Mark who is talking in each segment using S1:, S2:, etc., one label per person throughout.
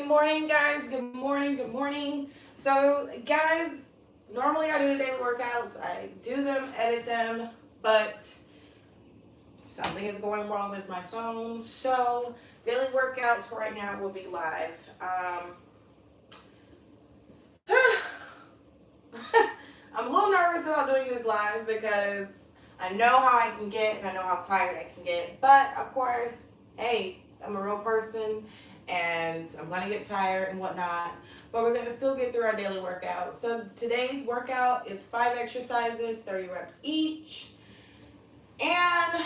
S1: Good morning, guys. Good morning. Good morning. So, guys, normally I do the daily workouts. I do them, edit them, but something is going wrong with my phone. So, daily workouts for right now will be live. I'm a little nervous about doing this live because I know how I can get and I know how tired I can get. But, of course, hey, I'm a real person and I'm going to get tired and whatnot. But we're going to still get through our daily workout. So today's workout is 5 exercises, 30 reps each. And I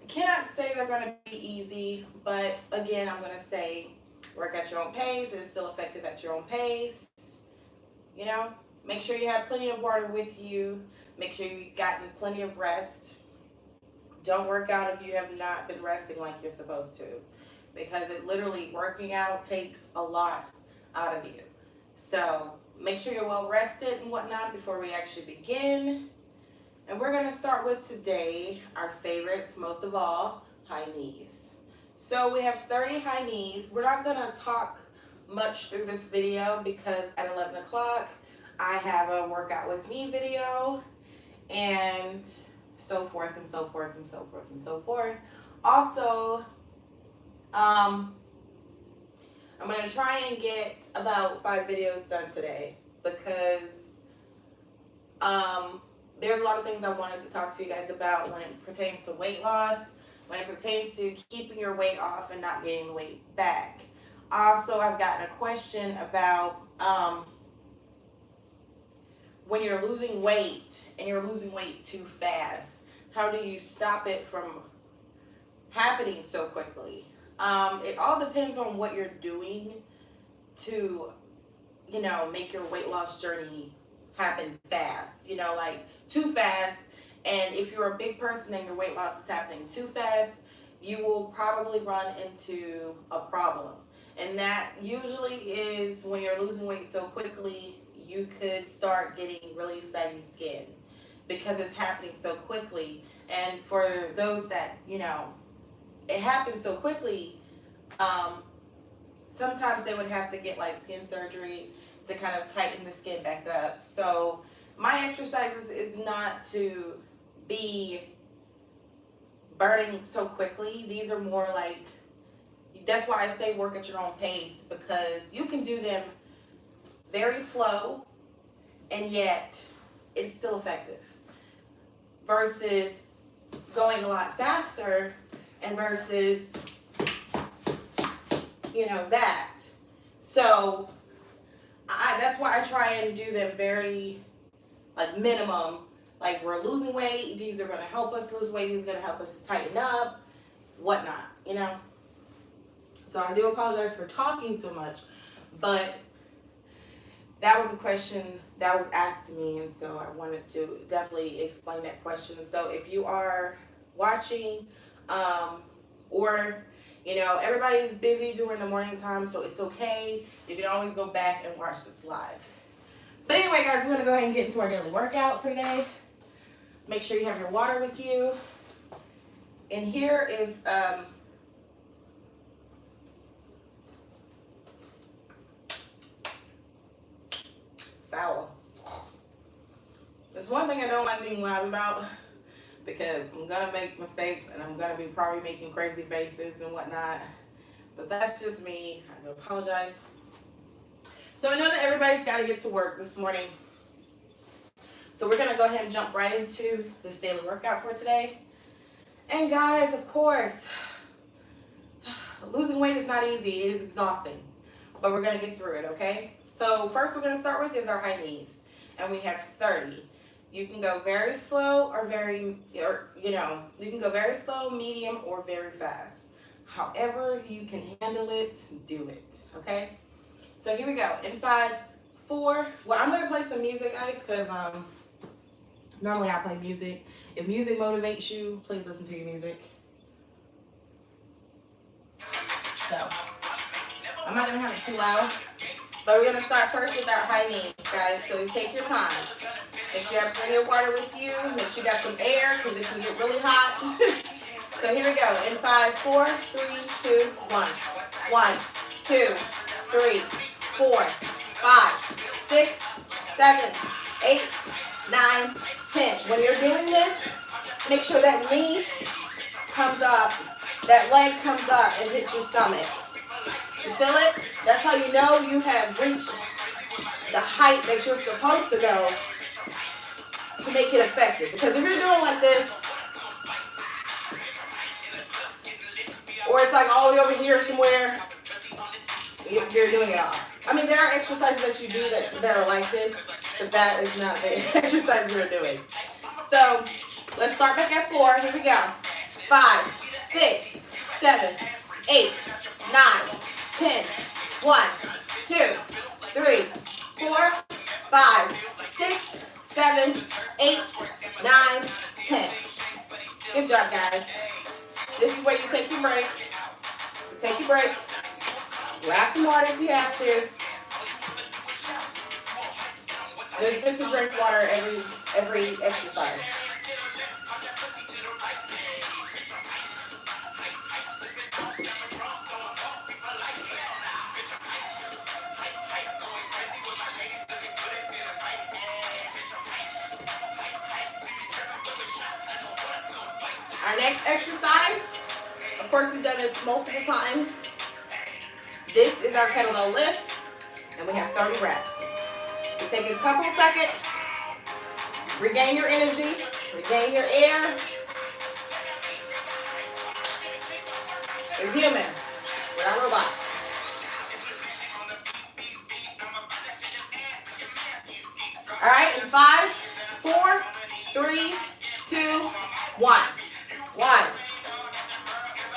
S1: cannot say they're going to be easy, but again, I'm going to say work at your own pace. It is still effective at your own pace. You know, make sure you have plenty of water with you. Make sure you've gotten plenty of rest. Don't work out if you have not been resting like you're supposed to, because it literally, working out takes a lot out of you. So make sure you're well rested and whatnot before we actually begin. And we're going to start with today, our favorites, most of all, high knees. So we have 30 high knees. We're not going to talk much through this video because at 11 o'clock, I have a workout with me video and so forth and so forth and so forth and so forth. Also, I'm going to try and get about 5 videos done today because there's a lot of things I wanted to talk to you guys about when it pertains to weight loss, when it pertains to keeping your weight off and not getting the weight back. Also, I've gotten a question about when you're losing weight and you're losing weight too fast, how do you stop it from happening so quickly? It all depends on what you're doing to, make your weight loss journey happen fast, like too fast. And if you're a big person and your weight loss is happening too fast, you will probably run into a problem. And that usually is when you're losing weight so quickly, you could start getting really saggy skin because it's happening so quickly. And for those that, it happens so quickly, sometimes they would have to get like skin surgery to kind of tighten the skin back up. So my exercises is not to be burning so quickly. These are more like, that's why I say work at your own pace, because you can do them very slow and yet it's still effective versus going a lot faster and versus that. So that's why I try and do them very like minimum. Like, we're losing weight, these are going to help us lose weight, these are going to help us to tighten up, whatnot, So I do apologize for talking so much, but that was a question that was asked to me, and so I wanted to definitely explain that question. So if you are watching, or everybody's busy during the morning time, so it's okay. You can always go back and watch this live. But anyway, guys, we're gonna go ahead and get into our daily workout for today. Make sure you have your water with you. And here is sour. There's one thing I don't like being live about, because I'm gonna make mistakes and I'm gonna be probably making crazy faces and whatnot. But that's just me. I do apologize. So I know that everybody's got to get to work this morning. So we're gonna go ahead and jump right into this daily workout for today. And guys, of course, losing weight is not easy. It is exhausting, but we're gonna get through it, okay? So first we're gonna start with is our high knees, and we have 30. You can go very slow you can go very slow, medium, or very fast. However you can handle it, do it, okay? So here we go. In 5, 4, well, I'm gonna play some music, guys, because normally I play music. If music motivates you, please listen to your music. So I'm not gonna have it too loud, but we're gonna start first with our high knees, guys. So you take your time. Make sure you have plenty of water with you. Make sure you got some air because it can get really hot. So here we go. In 5, 4, 3, 2, 1. 1, 2, 3, 4, 5, 6, 7, 8, 9, 10. When you're doing this, make sure that knee comes up, that leg comes up and hits your stomach. You feel it? That's how you know you have reached the height that you're supposed to go to make it effective. Because if you're doing like this, or it's like all the way over here somewhere, you're doing it off. I mean, there are exercises that you do that are like this, but that is not the exercise you're doing. So let's start back at 4. Here we go. 5, 6, 7, 8, 9, 10. 1, 2, 3, 4, 5, 6, 7, 8, 9, 10. Good job, guys. This is where you take your break. So take your break. Grab some water if you have to. It's good to drink water every exercise. Our next exercise, of course, we've done this multiple times. This is our kettlebell lift, and we have 30 reps. So take a couple seconds, regain your energy, regain your air. We're human, we're not robots. All right, in 5, 4, 3, 2, 1. 1,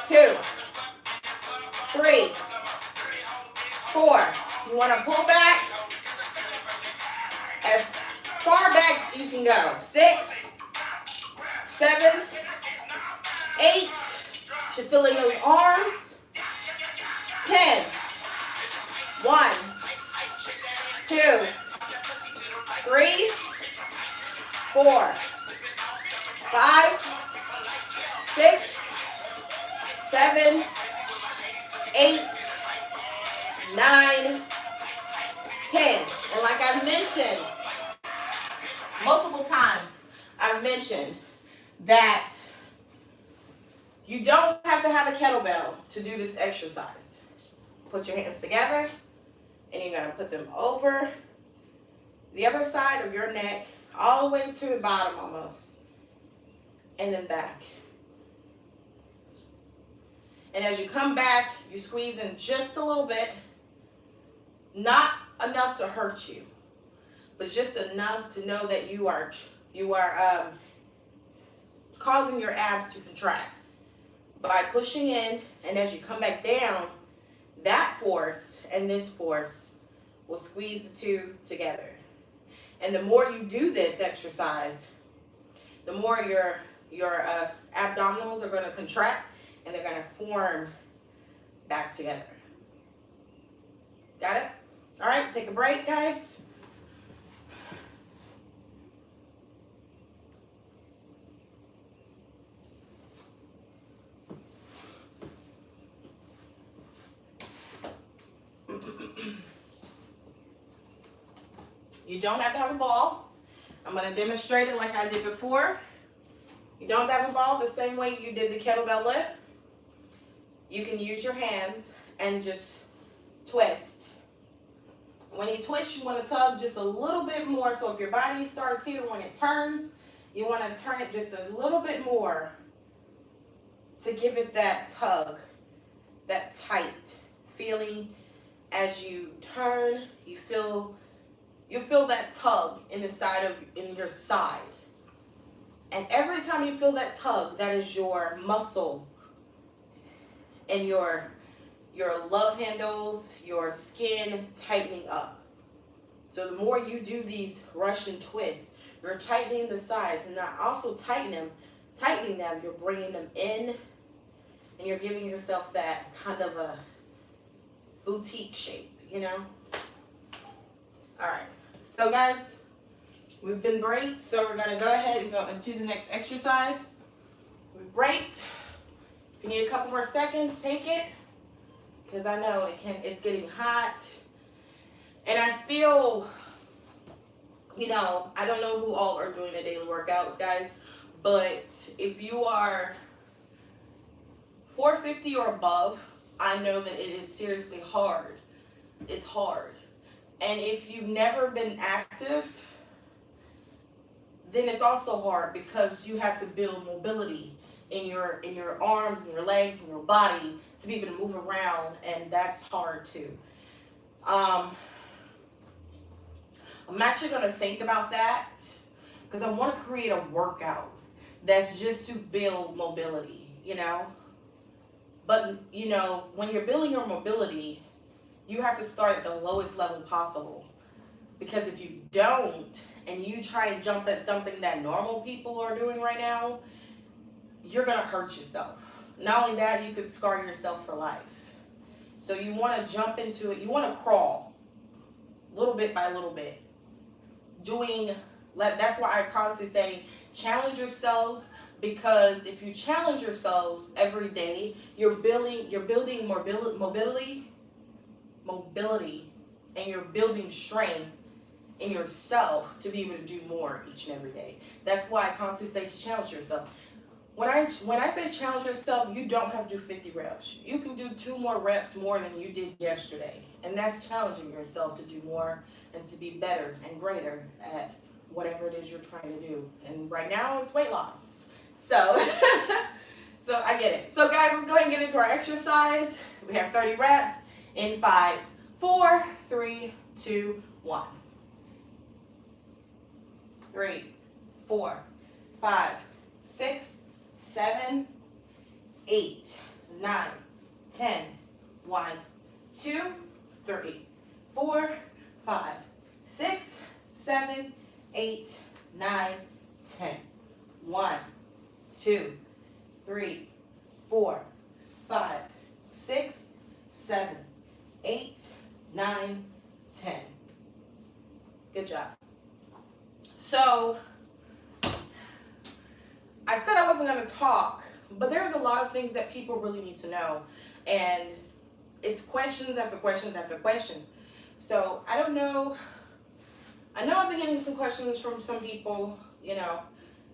S1: 2, 3, 4. You want to pull back as far back you can go. 6, 7, 8. Should fill in those arms. 10. 1, 2, 3, 4, 5, 6, 7, 8, 9, 10. And like I've mentioned multiple times, I've mentioned that you don't have to have a kettlebell to do this exercise. Put your hands together and you're going to put them over the other side of your neck, all the way to the bottom almost, and then back. And as you come back, you squeeze in just a little bit, not enough to hurt you, but just enough to know that you are causing your abs to contract by pushing in. And as you come back down, that force and this force will squeeze the two together. And the more you do this exercise, the more your abdominals are going to contract and they're going to form back together. Got it? All right, take a break, guys. You don't have to have a ball. I'm going to demonstrate it like I did before. You don't have a ball the same way you did the kettlebell lift. You can use your hands and just twist. When you twist, you want to tug just a little bit more. So if your body starts here, when it turns, you want to turn it just a little bit more to give it that tug, that tight feeling. As you turn, you feel that tug in your side. And every time you feel that tug, that is your muscle and your love handles, your skin tightening up. So the more you do these Russian twists, you're tightening the sides, and not also tightening them, you're bringing them in, and you're giving yourself that kind of a boutique shape, you know? All right. So guys, we've been braked, so we're gonna go ahead and go into the next exercise. We braked. If you need a couple more seconds, take it. because I know it's getting hot, and I feel, I don't know who all are doing the daily workouts, guys, but if you are 450 or above, I know that it is seriously hard. It's hard. And if you've never been active, then it's also hard because you have to build mobility in your arms and your legs and your body to be able to move around, and that's hard too. I'm actually going to think about that because I want to create a workout that's just to build mobility, But, when you're building your mobility, you have to start at the lowest level possible. Because if you don't, and you try and jump at something that normal people are doing right now, you're going to hurt yourself. Not only that, you could scar yourself for life. So you want to jump into it. You want to crawl little bit by little bit. That's why I constantly say challenge yourselves, because if you challenge yourselves every day, you're building mobility, and you're building strength in yourself to be able to do more each and every day. That's why I constantly say to challenge yourself. When I say challenge yourself, you don't have to do 50 reps. You can do 2 more reps more than you did yesterday. And that's challenging yourself to do more and to be better and greater at whatever it is you're trying to do. And right now it's weight loss. So, so I get it. So guys, let's go ahead and get into our exercise. We have 30 reps in 5, 4, 3, 2, 1. 3, 4, 5, 6, 7, 8, 9, 10, 1, 2, 3, 4, 5, 6, 7, 8, 9, 10. 1, 2, 3, 4, 5, 6, 7, 8, 9, 10. Good job. So, I said I wasn't going to talk, but there's a lot of things that people really need to know. And it's questions after questions after question. So, I don't know. I know I've been getting some questions from some people,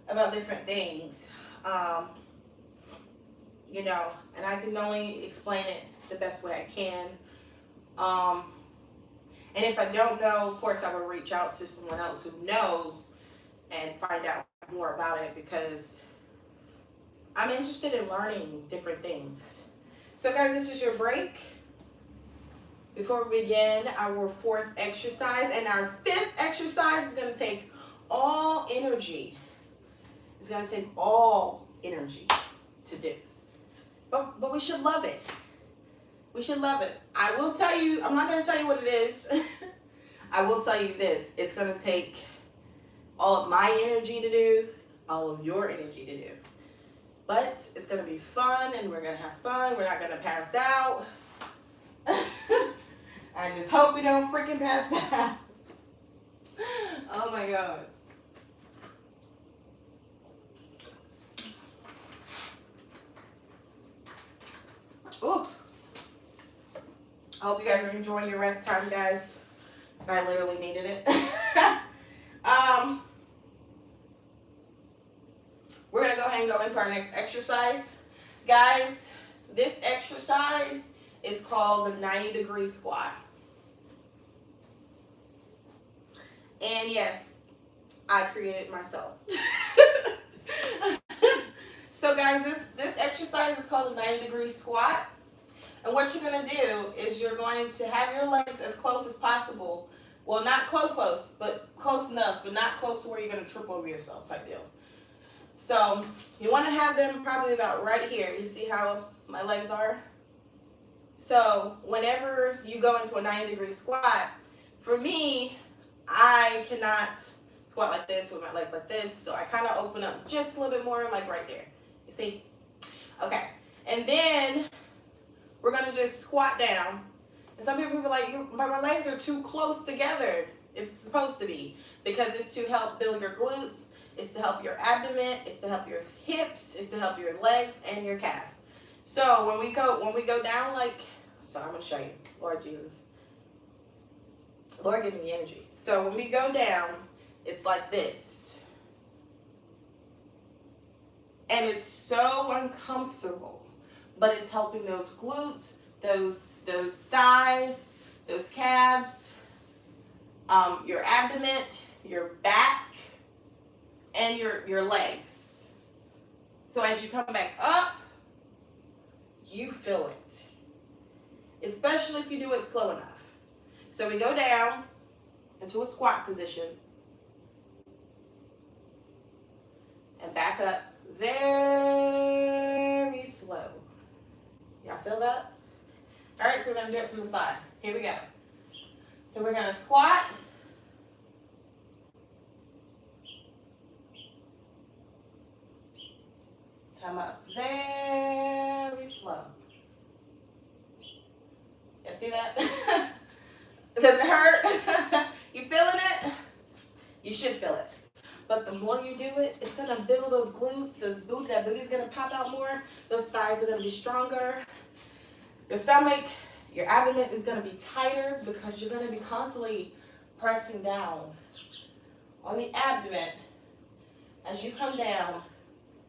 S1: about different things. And I can only explain it the best way I can. And if I don't know, of course, I will reach out to someone else who knows and find out more about it, because I'm interested in learning different things. So guys, this is your break. Before we begin our 4th exercise, and our 5th exercise is going to take all energy. It's going to take all energy to do. But we should love it. We should love it. I will tell you, I'm not going to tell you what it is. I will tell you this. It's going to take all of my energy to do, all of your energy to do. But it's going to be fun, and we're going to have fun. We're not going to pass out. I just hope we don't freaking pass out. Oh my God. Ooh. I hope you guys are enjoying your rest time, guys, because I literally needed it. We're going to go ahead and go into our next exercise. Guys, this exercise is called the 90-degree squat. And yes, I created it myself. So guys, this exercise is called the 90-degree squat. And what you're going to do is you're going to have your legs as close as possible. Well, not close, but close enough, but not close to where you're going to trip over yourself type deal. So you want to have them probably about right here. You see how my legs are? So whenever you go into a 90-degree squat, for me, I cannot squat like this with my legs like this. So I kind of open up just a little bit more, like right there. You see? Okay. And then we're going to just squat down. And some people are like, my legs are too close together. It's supposed to be, because it's to help build your glutes. It's to help your abdomen. It's to help your hips. It's to help your legs and your calves. So when we go down like So I'm going to show you. Lord Jesus. Lord, give me the energy. So when we go down, it's like this. And it's so uncomfortable. But it's helping those glutes, those thighs, those calves, your abdomen, your back, and your legs. So as you come back up, you feel it. Especially if you do it slow enough. So we go down into a squat position and back up very slow. Y'all feel that? All right, so we're gonna do it from the side. Here we go. So we're gonna squat. Come up very slow. You see that? Does it hurt? You feeling it? You should feel it. But the more you do it, it's gonna build those glutes, that booty's gonna pop out more, those thighs are gonna be stronger. Your stomach, your abdomen is gonna be tighter because you're gonna be constantly pressing down on the abdomen. As you come down,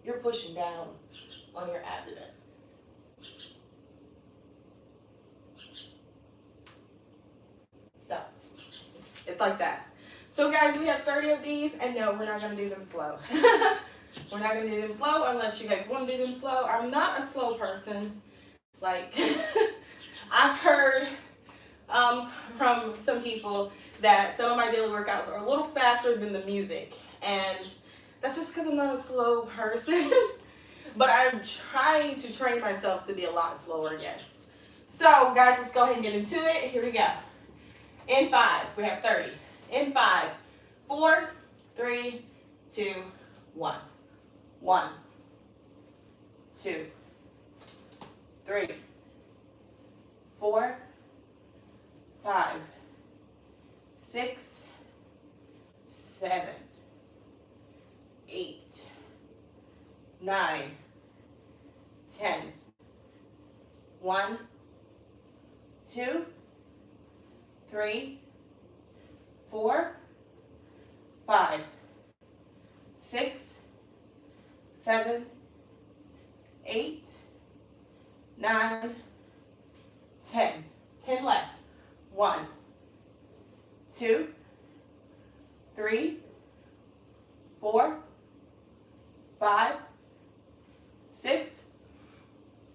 S1: you're pushing down on your abdomen. So, it's like that. So guys, we have 30 of these, and no, we're not gonna do them slow. We're not gonna do them slow unless you guys wanna do them slow. I'm not a slow person. Like, I've heard from some people that some of my daily workouts are a little faster than the music, and that's just because I'm not a slow person. But I'm trying to train myself to be a lot slower, yes. So guys, let's go ahead and get into it. Here we go. In 5, we have 30. In 5, 4, 3, 2, 1. 1, 2, 3, 4, 5, 6, 7, 8, 9, 10. 1, 2, 3, 4, 5, 6, 7, 8, 9, 10. 10 left. 1, 2, 3, 4, 5, 6,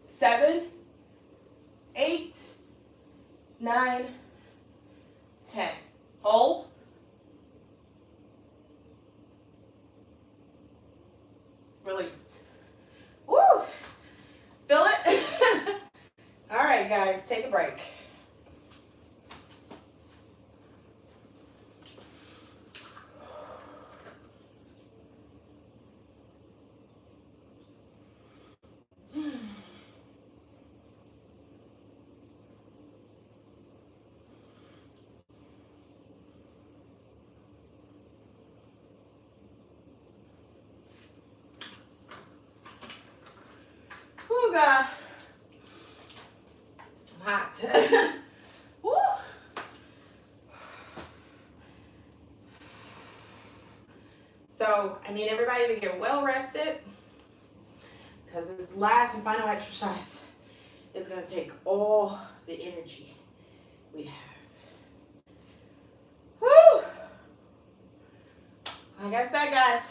S1: 7, 8, 9, 10. Hold. Release. Woo! Feel it? All right, guys, take a break. Oh God, I'm hot. Woo. So I need everybody to get well rested because this last and final exercise is going to take all the energy we have. Woo! Like I said, guys,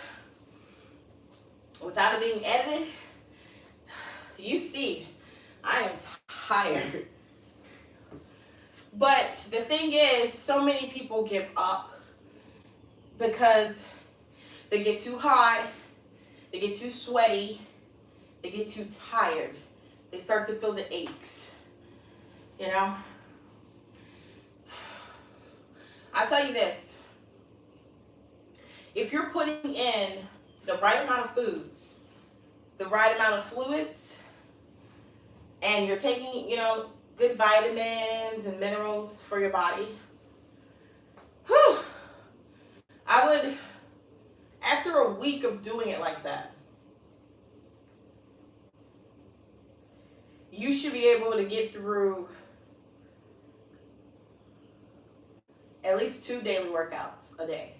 S1: without it being edited, you see, I am tired. But the thing is, so many people give up because they get too hot, they get too sweaty, they get too tired. They start to feel the aches, you know? I'll tell you this. If you're putting in the right amount of foods, the right amount of fluids, and you're taking, you know, good vitamins and minerals for your body, I would, after a week of doing it like that, you should be able to get through at least 2 daily workouts a day.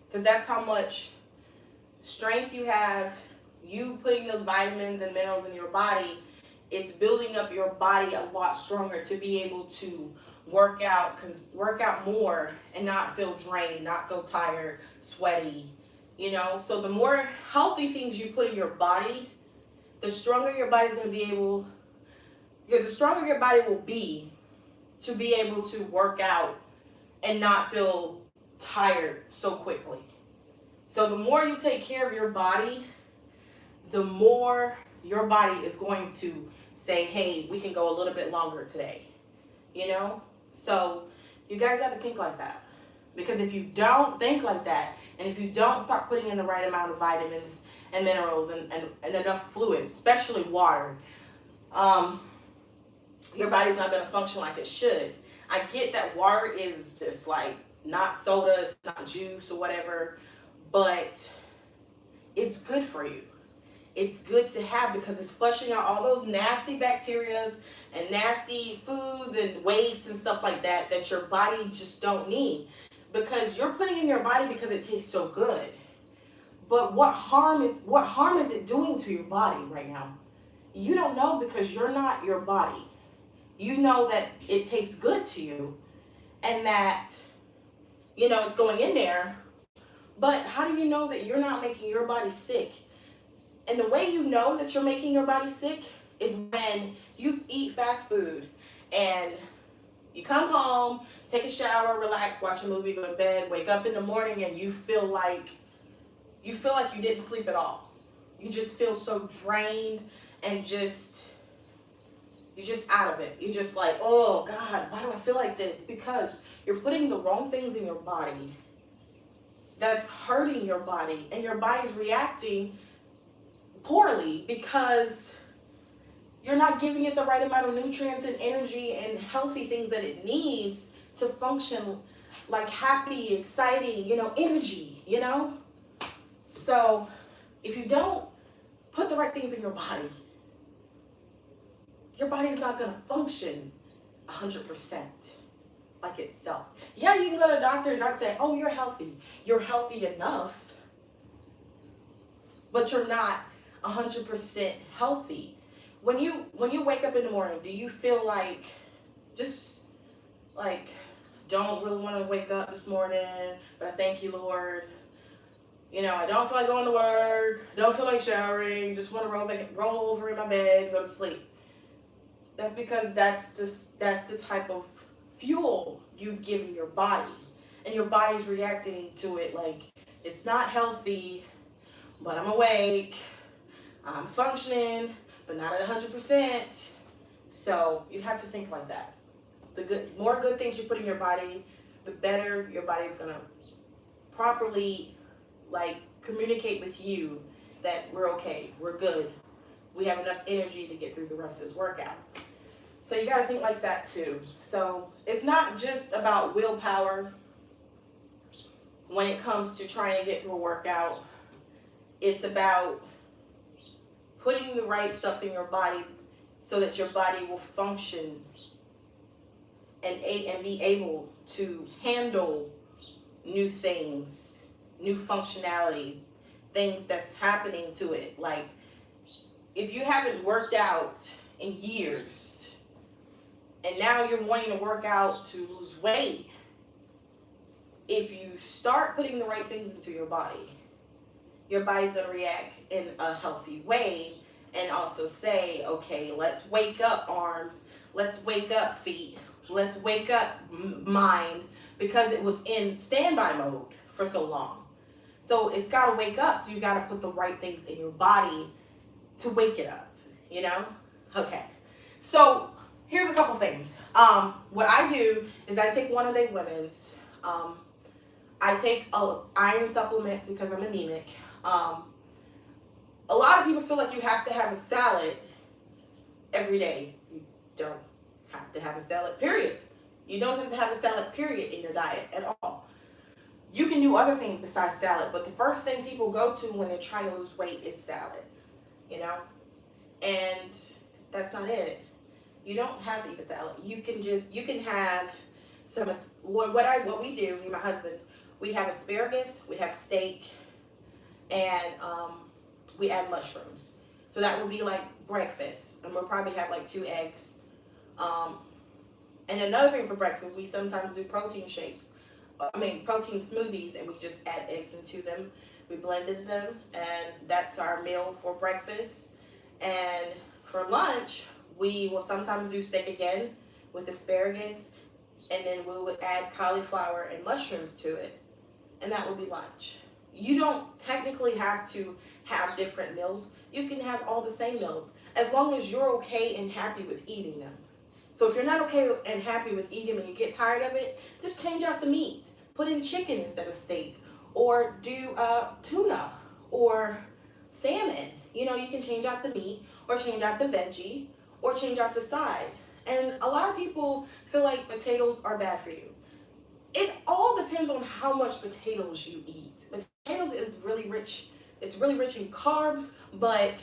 S1: Because that's how much strength you have. You putting those vitamins and minerals in your body, it's building up your body a lot stronger to be able to work out more and not feel drained, not feel tired, sweaty, you know. So the more healthy things you put in your body, the stronger your body's going to be able, the stronger your body will be to be able to work out and not feel tired so quickly. So the more you take care of your body, the more your body is going to say, hey, we can go a little bit longer today, you know? So you guys got to think like that. Because if you don't think like that, and if you don't start putting in the right amount of vitamins and minerals and enough fluid, especially water, your body's not going to function like it should. I get that water is just like not soda, it's not juice or whatever, but it's good for you. It's good to have because it's flushing out all those nasty bacteria and nasty foods and waste and stuff like that that your body just don't need. Because you're putting in your body because it tastes so good. But what harm is it doing to your body right now? You don't know because you're not your body. You know that it tastes good to you and that, you know, it's going in there. But how do you know that you're not making your body sick? And the way you know that you're making your body sick is when you eat fast food and you come home, take a shower, relax, watch a movie, go to bed, wake up in the morning and you feel like you didn't sleep at all. You just feel so drained and you're just out of it. You're just like, oh God, why do I feel like this? Because you're putting the wrong things in your body that's hurting your body, and your body's reacting poorly because you're not giving it the right amount of nutrients and energy and healthy things that it needs to function like happy, exciting, you know, energy, you know? So if you don't put the right things in your body's not going to function 100% like itself. Yeah, you can go to the doctor and doctor say, oh, you're healthy. You're healthy enough, but you're not 100% healthy. When you wake up in the morning, do you feel like just like don't really want to wake up this morning, but I thank you, Lord. You know, I don't feel like going to work, don't feel like showering, just want to roll over in my bed and go to sleep. That's because that's the type of fuel you've given your body, and your body's reacting to it like it's not healthy, but I'm awake, I'm functioning, but not at 100%. So you have to think like that. The more good things you put in your body, the better your body's gonna properly like communicate with you that we're okay, we're good, we have enough energy to get through the rest of this workout. So you gotta think like that too. So it's not just about willpower when it comes to trying to get through a workout. It's about putting the right stuff in your body so that your body will function and be able to handle new things, new functionalities, things that's happening to it. Like if you haven't worked out in years and now you're wanting to work out to lose weight, if you start putting the right things into your body's going to react in a healthy way and also say, okay, let's wake up arms, let's wake up feet, let's wake up mind, because it was in standby mode for so long. So it's got to wake up, so you got to put the right things in your body to wake it up, you know? Okay. So here's a couple things. What I do is I take One A Day Women's. I take iron supplements because I'm anemic. A lot of people feel like you have to have a salad every day. You don't have to have a salad, period. You don't have to have a salad, period, in your diet at all. You can do other things besides salad, but the first thing people go to when they're trying to lose weight is salad, you know? And that's not it. You don't have to eat a salad. You can have some what we do, me and my husband, we have asparagus, we have steak, and we add mushrooms. So that would be like breakfast, and we'll probably have like 2 eggs. Um, and another thing for breakfast, we sometimes do protein shakes. Protein smoothies, and we just add eggs into them. We blended them, and that's our meal for breakfast. And for lunch, we will sometimes do steak again with asparagus, and then we would add cauliflower and mushrooms to it, and that would be lunch. You don't technically have to have different meals. You can have all the same meals as long as you're okay and happy with eating them. So if you're not okay and happy with eating them and you get tired of it, just change out the meat. Put in chicken instead of steak, or do tuna or salmon. You can change out the meat, or change out the veggie, or change out the side. And a lot of people feel like potatoes are bad for you. It all depends on how much potatoes you eat. Potatoes is really rich. It's really rich in carbs, but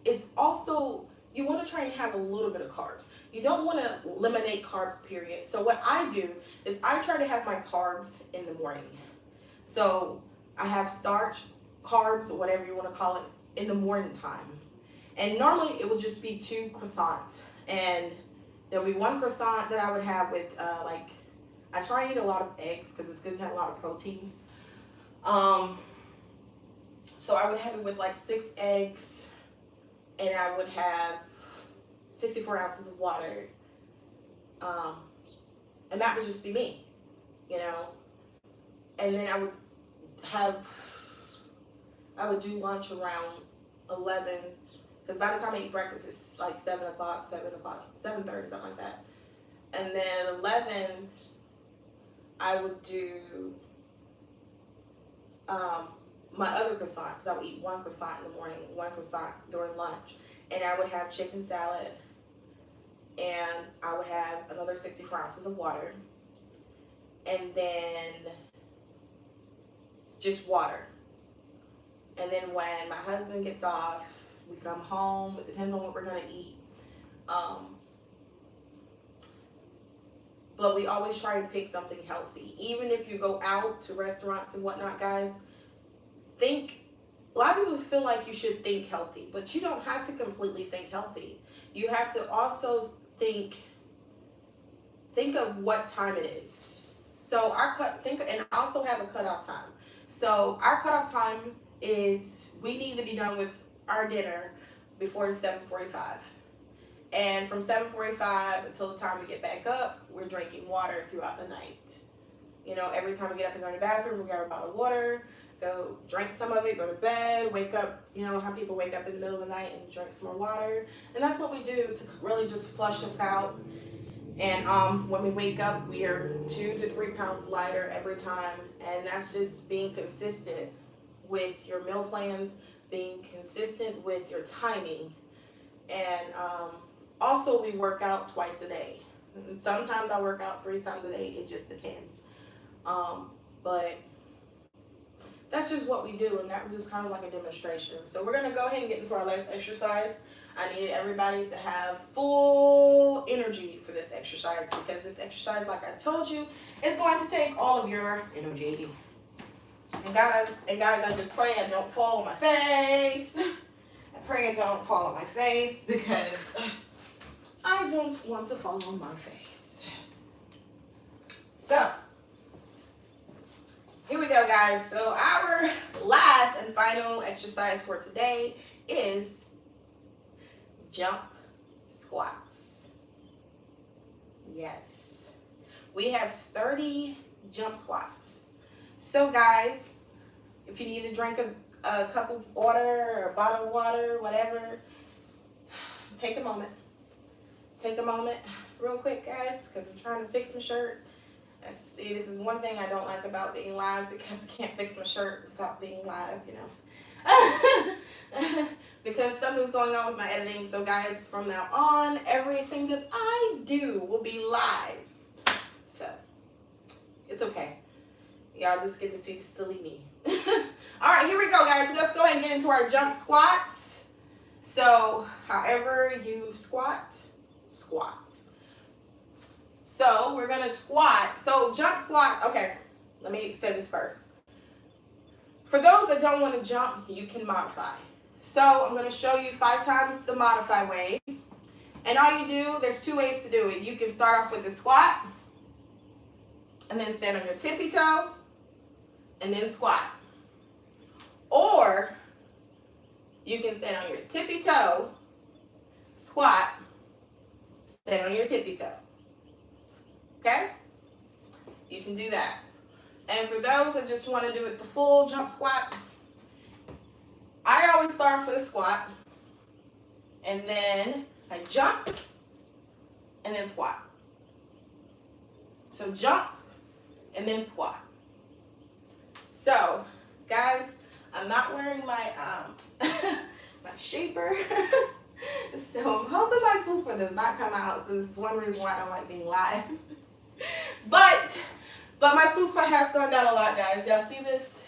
S1: it's also, you want to try and have a little bit of carbs. You don't want to eliminate carbs, period. So what I do is I try to have my carbs in the morning. So I have starch, carbs, or whatever you want to call it, in the morning time. And normally it will just be 2 croissants. And there'll be 1 croissant that I would have with I try and eat a lot of eggs because it's good to have a lot of proteins. So I would have it with like 6 eggs, and I would have 64 ounces of water. And that would just be me, And then I would do lunch around 11, because by the time I eat breakfast, it's like 7 o'clock, 7:30, something like that. And then at 11, I would do my other croissant, because I would eat 1 croissant in the morning, 1 croissant during lunch, and I would have chicken salad, and I would have another 64 ounces of water, and then just water. And then when my husband gets off, we come home. It depends on what we're gonna eat. But we always try and pick something healthy. Even if you go out to restaurants and whatnot, guys, a lot of people feel like you should think healthy, but you don't have to completely think healthy. You have to also think of what time it is. So and I also have a cutoff time. So our cutoff time is, we need to be done with our dinner before 7:45. And from 7:45 until the time we get back up, we're drinking water throughout the night. Every time we get up and go to the bathroom, we grab a bottle of water, go drink some of it, go to bed, wake up. How people wake up in the middle of the night and drink some more water. And that's what we do to really just flush us out. And when we wake up, we are 2 to 3 pounds lighter every time. And that's just being consistent with your meal plans, being consistent with your timing. And also, we work out twice a day. And sometimes I work out 3 times a day. It just depends. But that's just what we do, and that was just kind of like a demonstration. So we're going to go ahead and get into our last exercise. I needed everybody to have full energy for this exercise, because this exercise, like I told you, is going to take all of your energy. And guys, I just pray I don't fall on my face. I pray I don't fall on my face, because I don't want to fall on my face. So, here we go, guys. So our last and final exercise for today is jump squats. Yes. We have 30 jump squats. So guys, if you need to drink a cup of water or a bottle of water, whatever, take a moment. Take a moment real quick, guys, because I'm trying to fix my shirt. See, this is one thing I don't like about being live, because I can't fix my shirt without being live, because something's going on with my editing. So guys, from now on, everything that I do will be live. So, it's okay. Y'all just get to see silly me. All right, here we go, guys. Let's go ahead and get into our jump squats. So, however you squat. So we're gonna squat. So jump squat. Okay, let me say this first. For those that don't want to jump, you can modify. So I'm gonna show you 5 times the modify way. And all you do, there's 2 ways to do it. You can start off with the squat, and then stand on your tippy toe, and then squat. Or you can stand on your tippy toe, squat, stand on your tippy toe. Okay? You can do that. And for those that just want to do it the full jump squat, I always start with a squat, and then I jump, and then squat. So jump, and then squat. So, guys, I'm not wearing my my shaper, so I'm hoping my fupa does not come out. So this is one reason why I don't like being live. But my fupa has gone down a lot, guys. Y'all see this?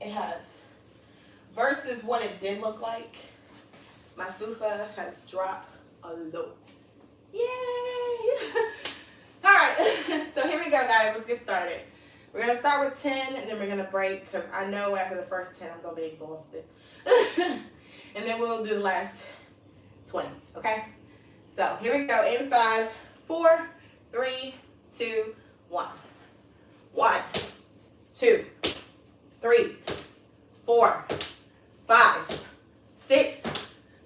S1: It has. Versus what it did look like, my fupa has dropped a lot. Yay! All right, so here we go, guys. Let's get started. We're gonna start with 10, and then we're gonna break because I know after the first 10 I'm gonna be exhausted. And then we'll do the last 20. Okay? So here we go. In 5, 4, 3, 2, 1. 1, 2, 3, 4, 5, 6,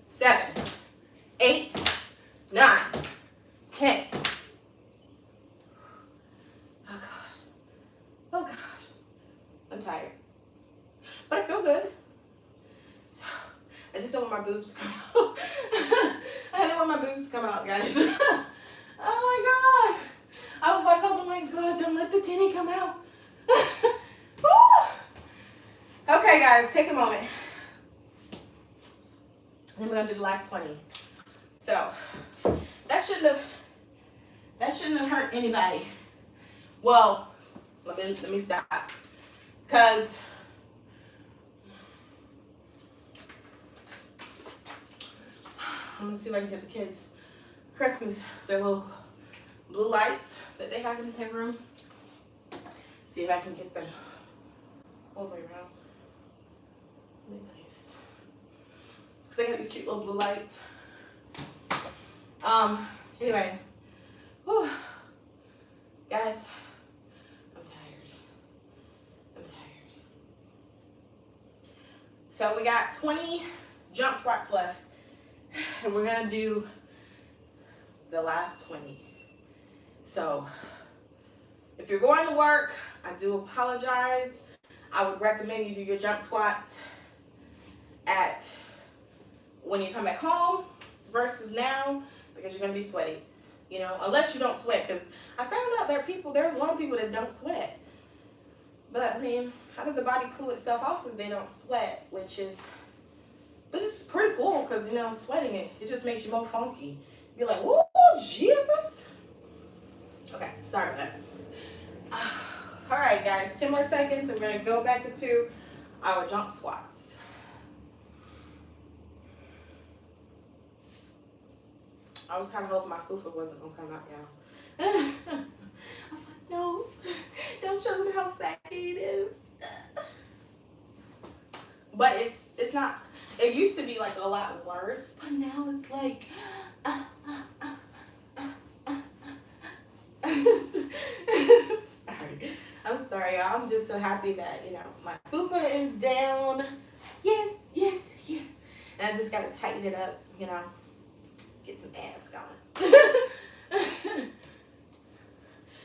S1: 7, 8, 9, 10. Oh God. Oh God. I'm tired. But I feel good. So I just don't want my boobs to come out. I didn't want my boobs to come out, guys. Oh my God. I was like, oh my God, don't let the tinny come out. Okay, guys, take a moment. Then we're gonna do the last 20. So that shouldn't have hurt anybody. Well, let me stop. Cause I'm gonna see if I can get the kids Christmas, their little blue lights that they have in the room. See if I can get them all the way around. Really nice. Cause they got these cute little blue lights. Anyway. Whew. Guys, I'm tired. So we got 20 jump squats left. And we're gonna do the last 20. So if you're going to work, I do apologize. I would recommend you do your jump squats when you come back home versus now, because you're gonna be sweaty. You know, unless you don't sweat, because I found out there's a lot of people that don't sweat. But I mean, how does the body cool itself off if they don't sweat? Which is pretty cool, because you know, sweating it just makes you more funky. You're like, whoa, Jesus. Okay, sorry about that. All right, guys, 10 more seconds. I'm gonna go back into our jump squats. I was kind of hoping my fufa wasn't gonna come out, y'all. I was like, no, don't show them how saggy it is. But it's not. It used to be like a lot worse, but now it's like. I'm sorry, y'all. I'm just so happy that, you know, my fufa is down. Yes. And I just gotta tighten it up, you know, get some abs going.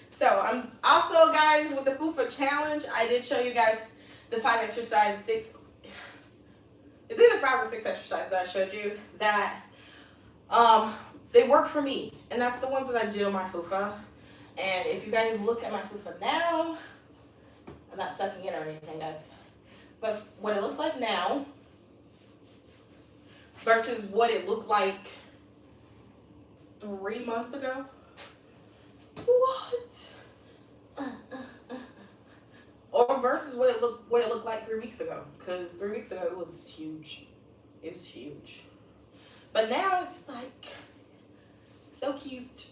S1: So I'm also, guys, with the fufa challenge, I did show you guys the 5 exercises, 6. It's either 5 or 6 exercises that I showed you that they work for me, and that's the ones that I do on my fufa. And if you guys look at my fufa now, I'm not sucking it or anything, guys, but what it looks like now versus what it looked like 3 months ago. What? Or versus what it looked like 3 weeks ago, because 3 weeks ago it was huge. It was huge. But now it's like so cute.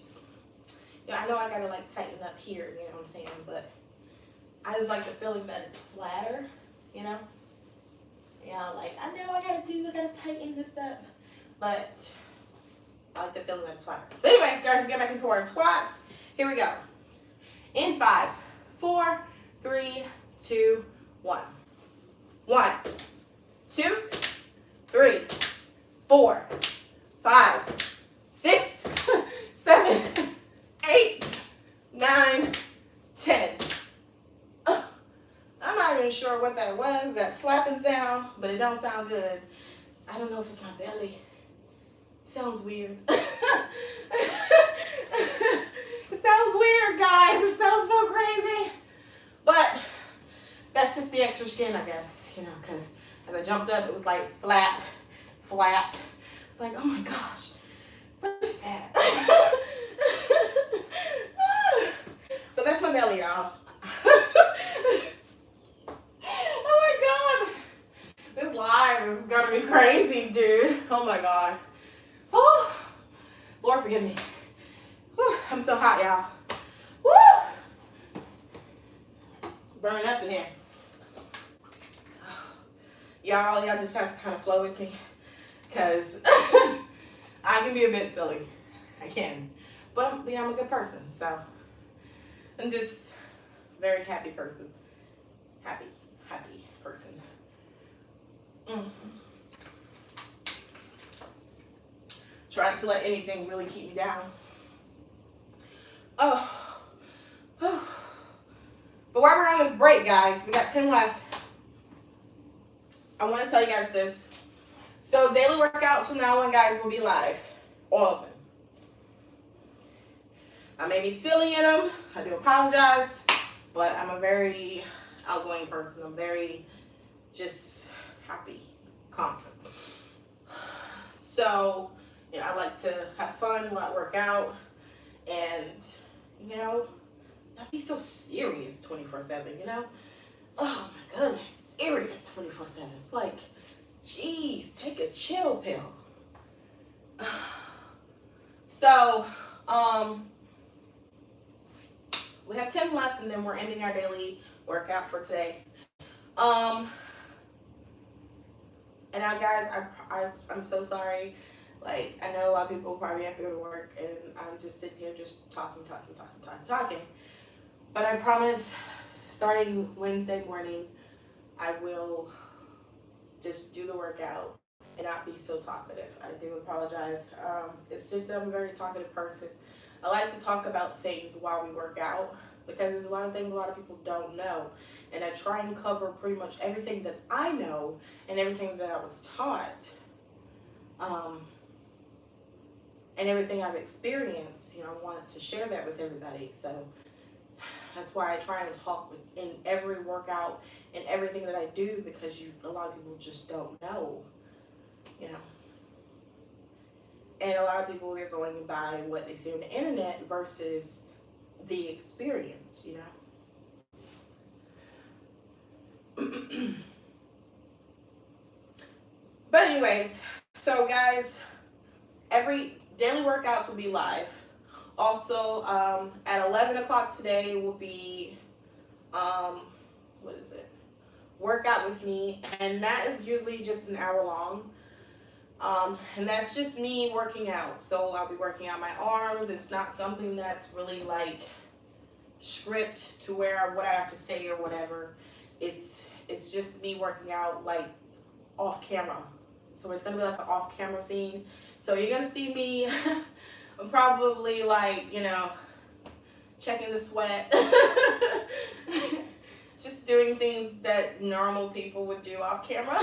S1: I know I gotta like tighten up here, you know what I'm saying? But I just like the feeling that it's flatter, you know? Yeah, like I know I gotta tighten this up. But I like the feeling that it's flatter. But anyway, guys, let's get back into our squats. Here we go. In 5, 4, 3, 2, 1. 1, 2, 3, 4, 5, 6, 7, 8, 9, 10. I'm not even sure what that was, that slapping sound, but it don't sound good. I don't know if it's my belly. It sounds weird. It sounds weird, guys. It sounds so crazy. But that's just the extra skin, I guess, you know, because as I jumped up, it was like flat. It's like, oh my gosh, what is that? So that's my belly, y'all. Oh my god. This live is gonna be crazy, dude. Oh my god. Oh, Lord forgive me. Whew, I'm so hot, y'all. Woo! Burning up in here. Y'all just have to kind of flow with me, because I can be a bit silly. I can. But I'm a good person, so I'm just a very happy person. Happy person. Trying to let anything really keep me down. Oh. But while we're on this break, guys, we got 10 left. I want to tell you guys this. So daily workouts from now on, guys, will be live. All of them. I may be silly in them. I do apologize. But I'm a very outgoing person. I'm very just happy, constant. So, you know, I like to have fun when I work out. And, you know, not be so serious 24/7, you know? Oh my goodness, serious 24/7. It's like, geez, take a chill pill. So, we have 10 left, and then we're ending our daily workout for today. And now, guys, I'm so sorry. Like, I know a lot of people probably have to go to work, and I'm just sitting here just talking. But I promise, starting Wednesday morning, I will just do the workout and not be so talkative. I do apologize. It's just that I'm a very talkative person. I like to talk about things while we work out, because there's a lot of things a lot of people don't know. And I try and cover pretty much everything that I know and everything that I was taught. And everything I've experienced, you know, I wanted to share that with everybody. So that's why I try and talk in every workout and everything that I do, because a lot of people just don't know, you know. And a lot of people, they're going by what they see on the internet versus the experience, you know. But anyways, so guys, every daily workouts will be live. Also, at 11 o'clock today will be, workout with me. And that is usually just an hour long. And that's just me working out. So I'll be working out my arms. It's not something that's really like script to where what I have to say or whatever. It's just me working out like off camera. So it's gonna be like an off camera scene. So you're gonna see me probably like, you know, checking the sweat. Just doing things that normal people would do off camera.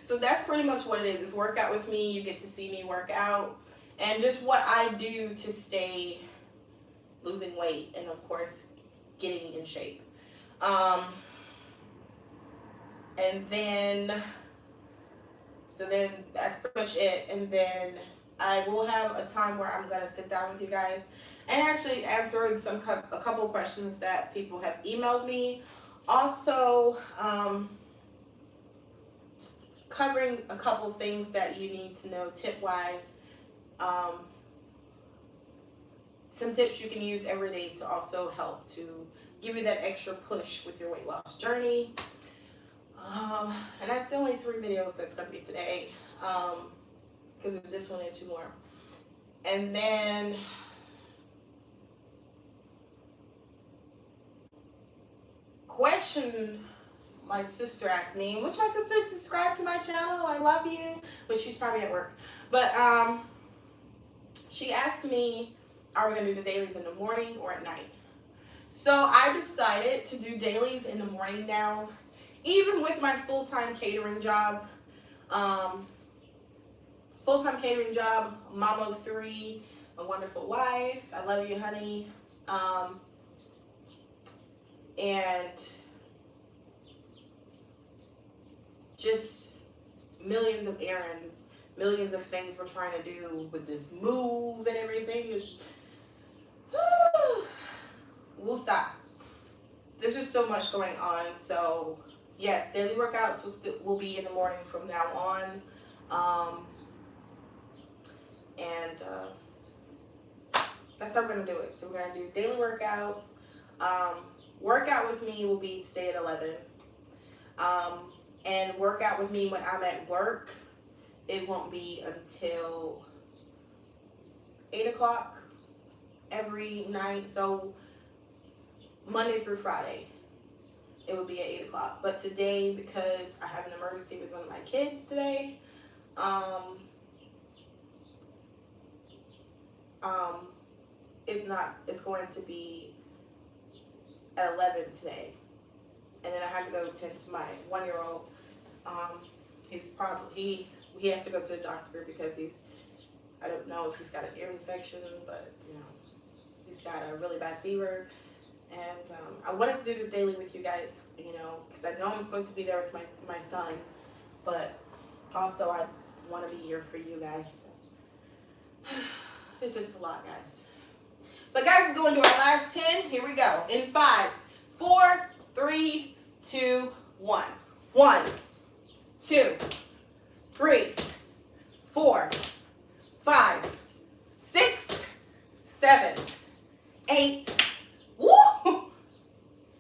S1: So that's pretty much what it is. It's workout with me. You get to see me work out and just what I do to stay losing weight and, of course, getting in shape. And then, so then that's pretty much it. And then I will have a time where I'm going to sit down with you guys and actually answer a couple of questions that people have emailed me. Also, covering a couple things that you need to know tip-wise some tips you can use every day to also help to give you that extra push with your weight loss journey. And that's the only 3 videos that's going to be today, because there's this one and 2 more. And then question my sister asked me, which my sister subscribed to my channel, I love you, but she's probably at work. But she asked me, are we going to do the dailies in the morning or at night? So I decided to do dailies in the morning now, even with my full-time catering job. Mom of 3, a wonderful wife. I love you, honey. And just millions of errands, millions of things we're trying to do with this move and everything. We'll stop. There's just so much going on. So yes, daily workouts will be in the morning from now on. And that's how we're going to do it. So we're going to do daily workouts. Workout with me will be today at 11. And workout with me when I'm at work, it won't be until 8 o'clock every night. So Monday through Friday, it would be at 8 o'clock. But today, because I have an emergency with one of my kids today, it's going to be at 11 today. And then I have to go tend to my 1-year-old. He has to go to the doctor because I don't know if he's got an ear infection, but he's got a really bad fever. And I wanted to do this daily with you guys, because I know I'm supposed to be there with my son, but also I want to be here for you guys. It's just a lot, guys. But guys, we're going to do our last 10. Here we go. In 5, 4, 3, 2, 1. 1, 2, 3, 4, 5, 6, 7, 8,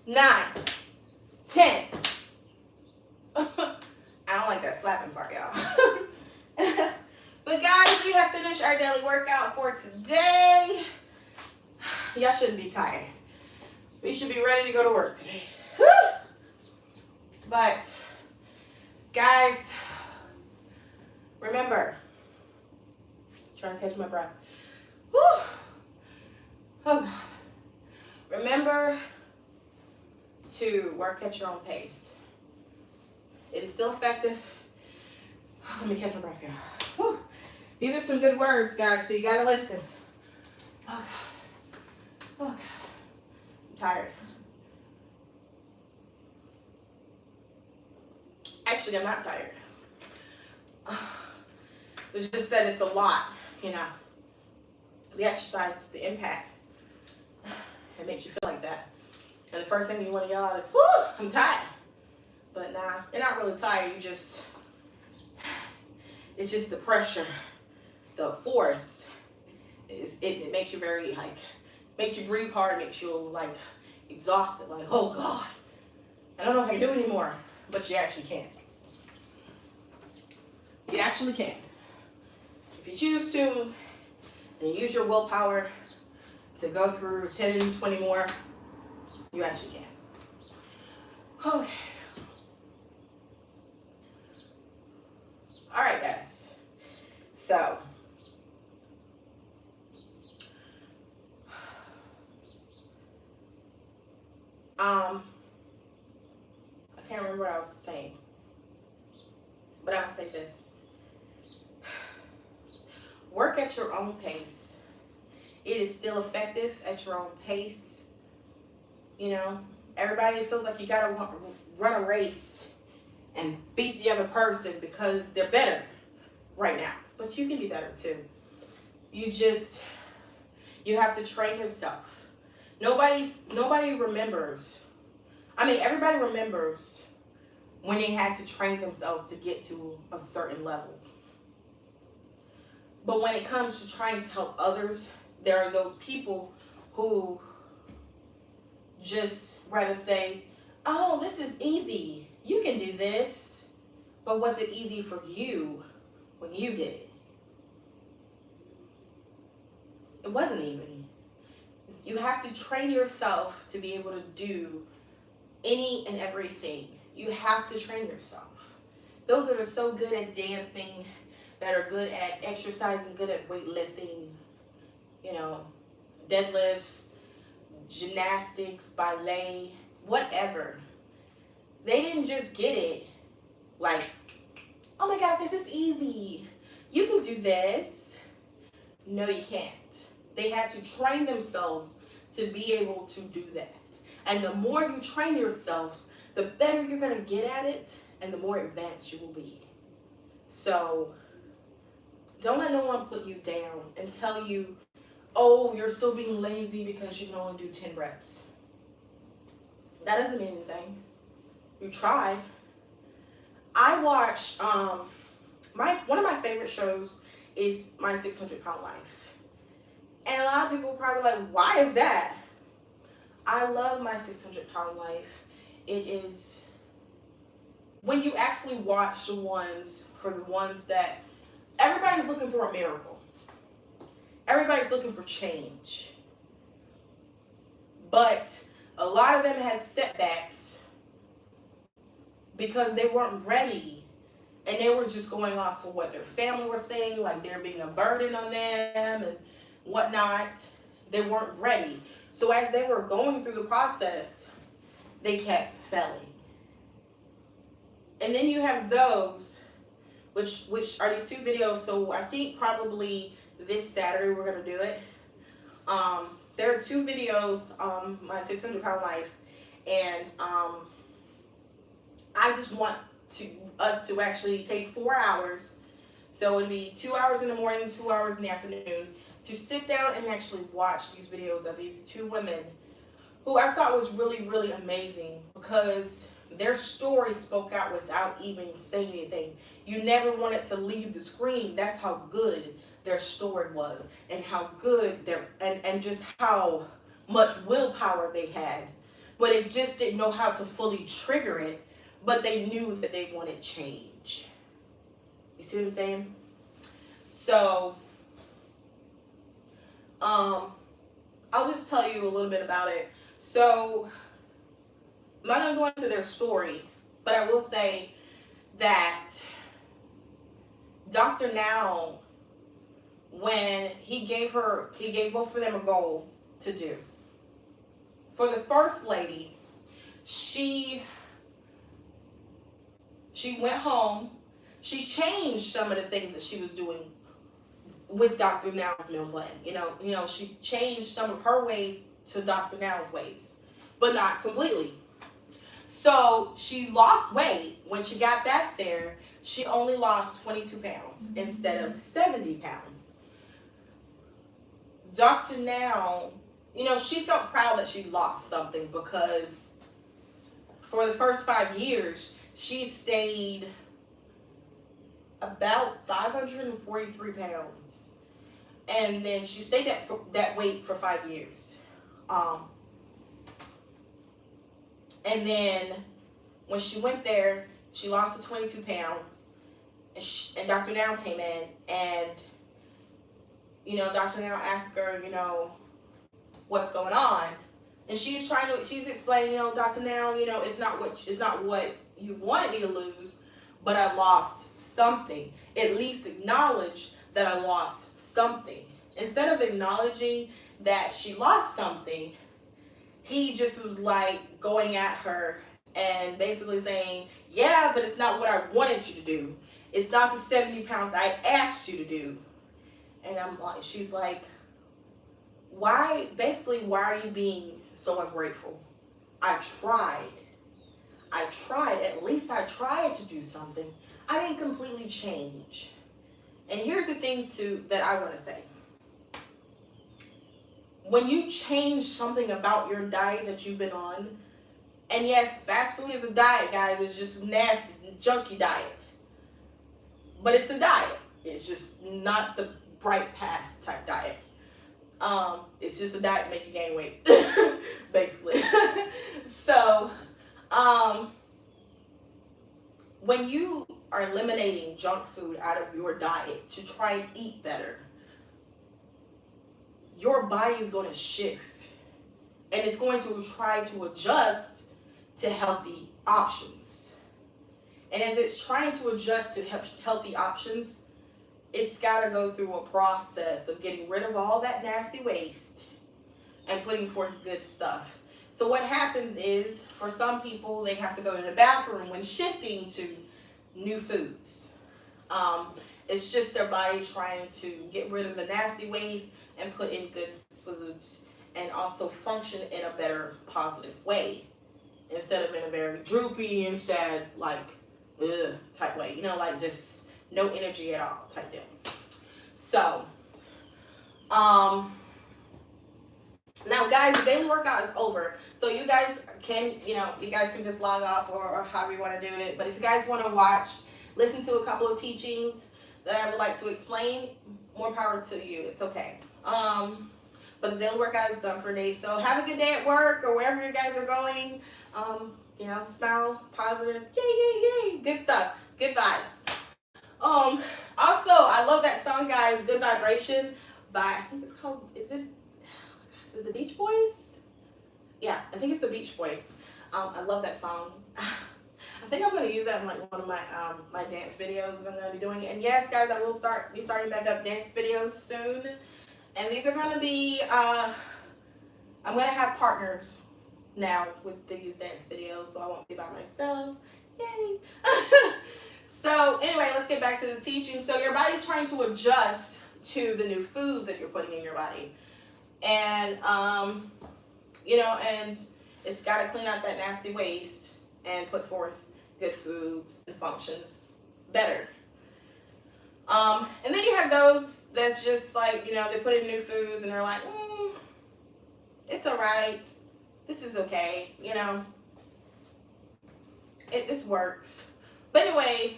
S1: 9, 10. I don't like that slapping part, y'all. But guys, we have finished our daily workout for today. Y'all shouldn't be tired. We should be ready to go to work today. But guys, remember, trying to catch my breath. Oh God. Remember to work at your own pace. It is still effective. Let me catch my breath here. Whew. These are some good words, guys, so you gotta listen. Oh God. Oh God. I'm tired. Actually, I'm not tired. It's just that it's a lot, The exercise, the impact, it makes you feel like that. And the first thing you want to yell out is, "Whoo, I'm tired." But nah, you're not really tired. It's just the pressure, the force. It makes you very, makes you breathe hard, makes you, exhausted. Oh God, I don't know if I can do it anymore. But you actually can. You actually can. If you choose to, and use your willpower to go through 10 and 20 more, you actually can. Okay. All right, guys. So, I can't remember what I was saying, but I'll say this. Work at your own pace. It is still effective at your own pace. Everybody feels like you gotta run a race and beat the other person because they're better right now. But you can be better too. You have to train yourself. Nobody remembers. Everybody remembers when they had to train themselves to get to a certain level. But when it comes to trying to help others there are those people who just rather say, oh, this is easy. You can do this. But was it easy for you when you did it? It wasn't easy. You have to train yourself to be able to do any and everything. You have to train yourself. Those that are so good at dancing, that are good at exercising, good at weightlifting, you know, deadlifts, gymnastics, ballet, whatever. They didn't just get it like, oh my God, this is easy. You can do this. No, you can't. They had to train themselves to be able to do that. And the more you train yourselves, the better you're going to get at it and the more advanced you will be. So don't let no one put you down and tell you, oh, you're still being lazy because you can only do 10 reps. That doesn't mean anything. You tried. I watched, one of my favorite shows is My 600 Pound Life. And a lot of people are probably like, why is that? I love My 600 Pound Life. It is, when you actually watch the ones that, everybody's looking for a miracle. Everybody's looking for change. But a lot of them had setbacks because they weren't ready. And they were just going off of what their family was saying, like they're being a burden on them and whatnot. They weren't ready. So as they were going through the process, they kept failing. And then you have those, which are these two videos. So I think probably this Saturday we're going to do it. There are two videos, My 600 Pound Life. And I just want us to actually take 4 hours. So it'd be 2 hours in the morning, 2 hours in the afternoon, to sit down and actually watch these videos of these two women who I thought was really, really amazing because their story spoke out without even saying anything. You never wanted to leave the screen. That's how good their story was and how good and just how much willpower they had. But they just didn't know how to fully trigger it, but they knew that they wanted change. You see what I'm saying? So, I'll just tell you a little bit about it. So, I'm not going to go into their story, but I will say that Dr. Now, when he gave both of them a goal to do. For the first lady, she went home. She changed some of the things that she was doing with Dr. Now's meal plan. You know, she changed some of her ways to Dr. Now's ways, but not completely. So she lost weight. When she got back there, she only lost 22 pounds instead of 70 pounds. Dr. Now, she felt proud that she lost something because for the first 5 years, she stayed about 543 pounds. And then she stayed that weight for 5 years. And then when she went there, she lost the 22 pounds. And Dr. Now came in and, Dr. Now asked her, what's going on? And she's explaining, Dr. Now, it's not what you wanted me to lose, but I lost something. At least acknowledge that I lost something. Instead of acknowledging that she lost something, he just was like going at her and basically saying, yeah, but it's not what I wanted you to do. It's not the 70 pounds I asked you to do. And she's like, why are you being so ungrateful? I tried. At least I tried to do something. I didn't completely change. And here's the thing that I want to say. When you change something about your diet that you've been on, and yes, fast food is a diet, guys. It's just a nasty, junky diet. But it's a diet. It's just not the bright path type diet. It's just a diet to make you gain weight, basically. So, um, when you are eliminating junk food out of your diet to try and eat better, your body is going to shift and it's going to try to adjust to healthy options. And as it's trying to adjust to healthy options, it's got to go through a process of getting rid of all that nasty waste and putting forth good stuff. So what happens is, for some people, they have to go to the bathroom when shifting to new foods. It's just their body trying to get rid of the nasty waste and put in good foods and also function in a better, positive way instead of in a very droopy and sad, like, ugh, type way. You know, like just no energy at all type deal. So, now guys, the daily workout is over. So you guys can, you guys can just log off or however you want to do it. But if you guys want to listen to a couple of teachings that I would like to explain, more power to you. It's okay. But the daily workout is done for today. So have a good day at work or wherever you guys are going. Smile, positive, yay, yay, yay. Good stuff. Good vibes. Also, I love that song, guys, Good Vibration by, I think it's called, is it the Beach Boys? Yeah, I think it's the Beach Boys. I love that song. I think I'm going to use that in like one of my my dance videos that I'm going to be doing. And yes, guys, I will be starting back up dance videos soon. And these are going to be, I'm going to have partners now with these dance videos, so I won't be by myself. Yay! So anyway, let's get back to the teaching. So your body's trying to adjust to the new foods that you're putting in your body. And, and it's got to clean out that nasty waste and put forth good foods and function better. And then you have those that's just like, they put in new foods and they're like, it's all right. This is okay. This works. But anyway,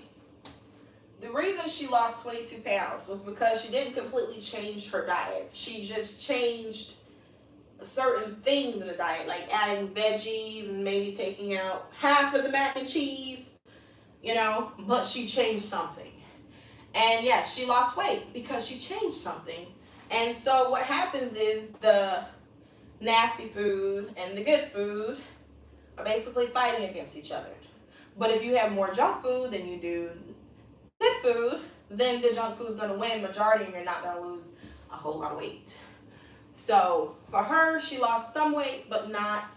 S1: the reason she lost 22 pounds was because she didn't completely change her diet. She just changed certain things in the diet, like adding veggies and maybe taking out half of the mac and cheese, but she changed something. And yes, she lost weight because she changed something. And so what happens is the nasty food and the good food are basically fighting against each other. But if you have more junk food than you do good food, then the junk food is going to win majority and you're not going to lose a whole lot of weight. So for her, she lost some weight, but not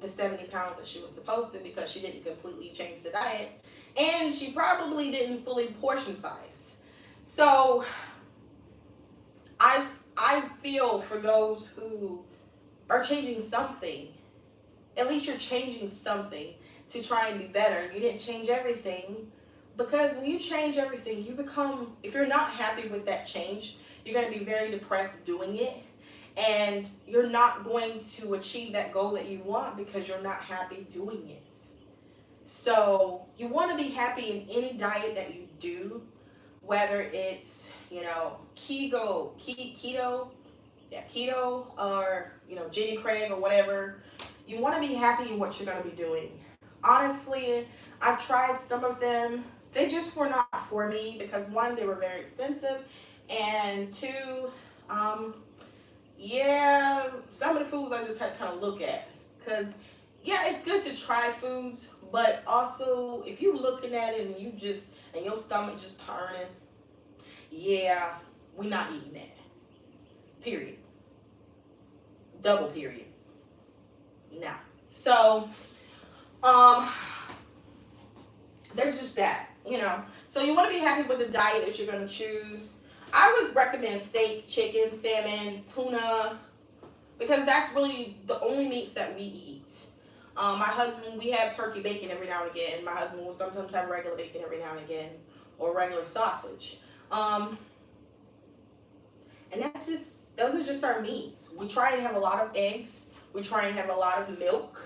S1: the 70 pounds that she was supposed to, because she didn't completely change the diet. And she probably didn't fully portion size. So I feel for those who are changing something. At least you're changing something to try and be better. You didn't change everything, because when you change everything, if you're not happy with that change, you're going to be very depressed doing it. And you're not going to achieve that goal that you want because you're not happy doing it. So you want to be happy in any diet that you do, whether it's, keto, or, Jenny Craig or whatever. You want to be happy in what you're going to be doing. Honestly, I've tried some of them. They just were not for me because, one, they were very expensive, and two, some of the foods I just had to kind of look at. Because, it's good to try foods, but also if you're looking at it and your stomach just turning, we're not eating that. Period. Double period. Now, so, there's just that, So you want to be happy with the diet that you're going to choose. I would recommend steak, chicken, salmon, tuna, because that's really the only meats that we eat. My husband, we have turkey bacon every now and again. My husband will sometimes have regular bacon every now and again, or regular sausage. And those are just our meats. We try and have a lot of eggs. We try and have a lot of milk.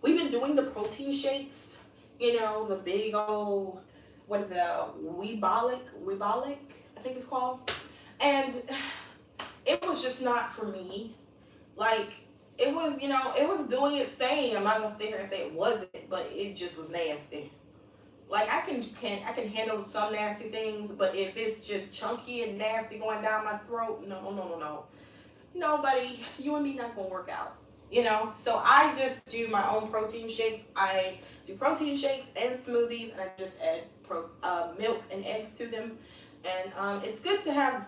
S1: We've been doing the protein shakes, the big old, what is it, Weebolic, I think it's called. And it was just not for me. Like, it was, it was doing its thing. I'm not gonna sit here and say it wasn't, but it just was nasty. Like, I can handle some nasty things, but if it's just chunky and nasty going down my throat, no. Nobody, you and me not gonna work out. So I just do my own protein shakes. I do protein shakes and smoothies, and I just add milk and eggs to them. And it's good to have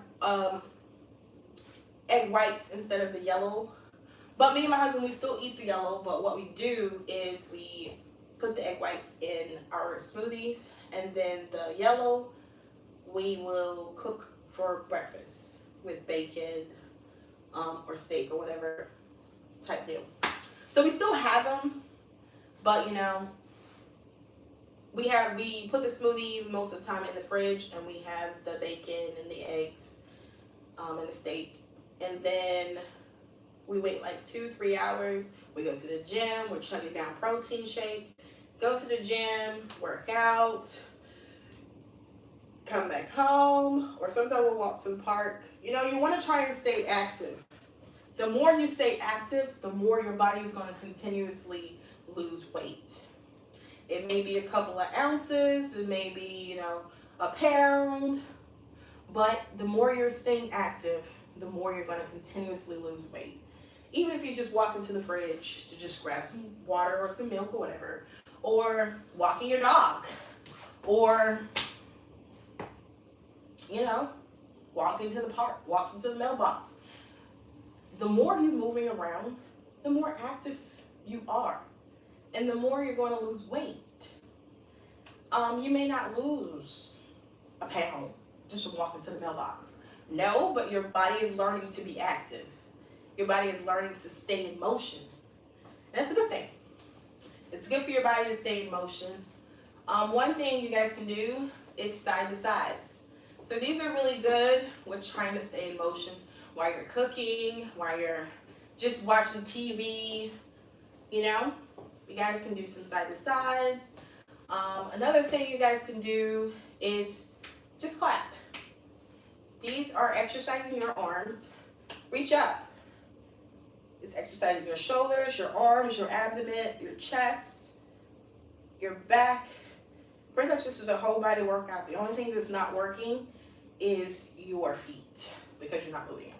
S1: egg whites instead of the yellow. But me and my husband, we still eat the yellow, but what we do is we put the egg whites in our smoothies, and then the yellow we will cook for breakfast with bacon or steak or whatever type deal. So we still have them, but we put the smoothies most of the time in the fridge, and we have the bacon and the eggs and the steak, and then we wait like 2-3 hours. We go to the gym, we're chugging down protein shake, go to the gym, work out, come back home, or sometimes we'll walk to the park. You want to try and stay active. The more you stay active, the more your body is going to continuously lose weight. It may be a couple of ounces, it may be, a pound, but the more you're staying active, the more you're going to continuously lose weight. Even if you just walk into the fridge to just grab some water or some milk or whatever, or walking your dog, or, walking to the park, walking to the mailbox. The more you're moving around, the more active you are, and the more you're going to lose weight. You may not lose a pound just from walking to the mailbox. No, but your body is learning to be active. Your body is learning to stay in motion. And that's a good thing. It's good for your body to stay in motion. One thing you guys can do is side to sides. So these are really good with trying to stay in motion while you're cooking, while you're just watching TV. You guys can do some side to sides. Another thing you guys can do is just clap. These are exercising your arms. Reach up. It's exercising your shoulders, your arms, your abdomen, your chest, your back. Pretty much this is a whole body workout. The only thing that's not working is your feet because you're not moving them.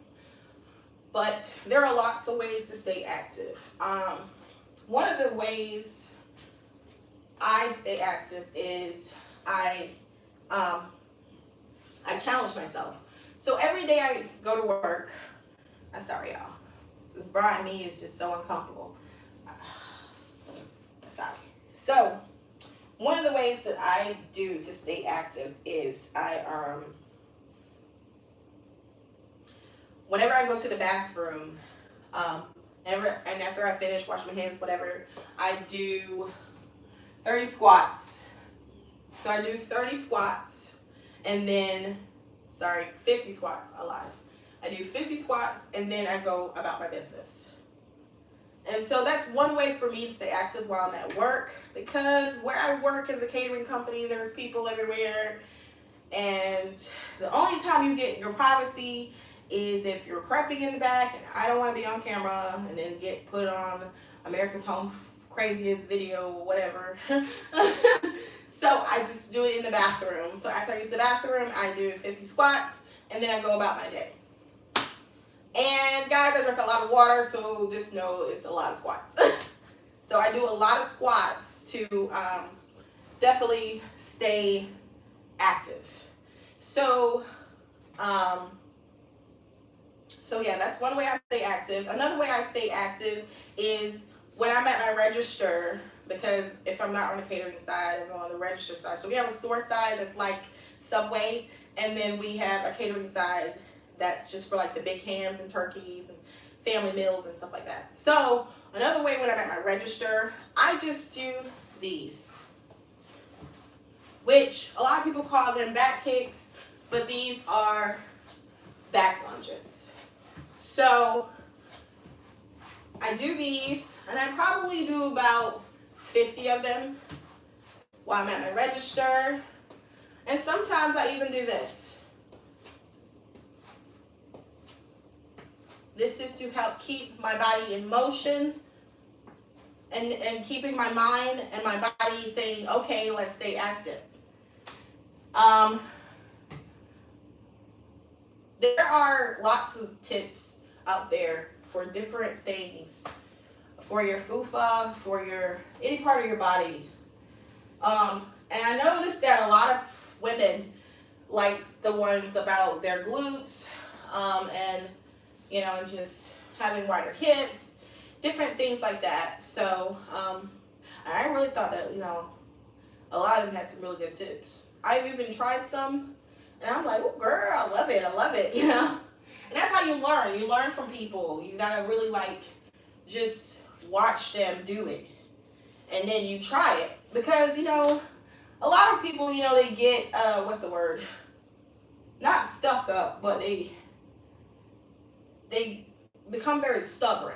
S1: But there are lots of ways to stay active. One of the ways I stay active is I challenge myself. So every day I go to work. I'm sorry, y'all. This bra and me is just so uncomfortable. Sorry. So one of the ways that I do to stay active is whenever I go to the bathroom, and after I finish, wash my hands, whatever, I do 30 squats. So I do 30 squats, and then, 50 squats, I lied. I do 50 squats, and then I go about my business. And so that's one way for me to stay active while I'm at work, because where I work is a catering company, there's people everywhere, and the only time you get your privacy is if you're prepping in the back, and I don't want to be on camera and then get put on America's Home Craziest Video or whatever. So I just do it in the bathroom. So after I use the bathroom, I do 50 squats, and then I go about my day. And guys, I drink a lot of water, so just know it's a lot of squats. So I do a lot of squats to definitely stay active. So yeah, that's one way I stay active. Another way I stay active is when I'm at my register, because if I'm not on the catering side, I'm on the register side. So we have a store side that's like Subway, and then we have a catering side that's just for like the big hams and turkeys and family meals and stuff like that. So another way when I'm at my register, I just do these, which a lot of people call them back kicks, but these are back lunges. So I do these, and I probably do about 50 of them while I'm at my register. And sometimes I even do this. This is to help keep my body in motion and keeping my mind and my body saying, okay, let's stay active. There are lots of tips out there for different things, for your fufa, for your any part of your body. And I noticed that a lot of women like the ones about their glutes, and just having wider hips, different things like that. So I really thought that a lot of them had some really good tips. I've even tried some, and I'm like, oh girl, I love it, And that's how you learn. You learn from people. You gotta really just watch them do it, and then you try it because a lot of people they get what's the word? Not stuck up, but they become very stubborn.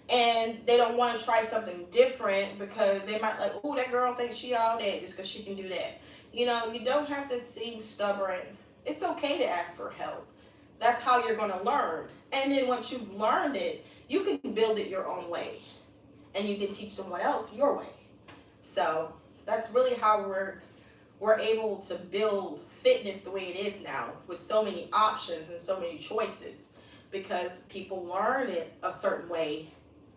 S1: And they don't want to try something different because they might like, oh, that girl thinks she all that just because she can do that. You don't have to seem stubborn. It's okay to ask for help. That's how you're going to learn. And then once you've learned it, you can build it your own way. And you can teach someone else your way. So that's really how we're able to build fitness the way it is now, with so many options and so many choices, because people learn it a certain way,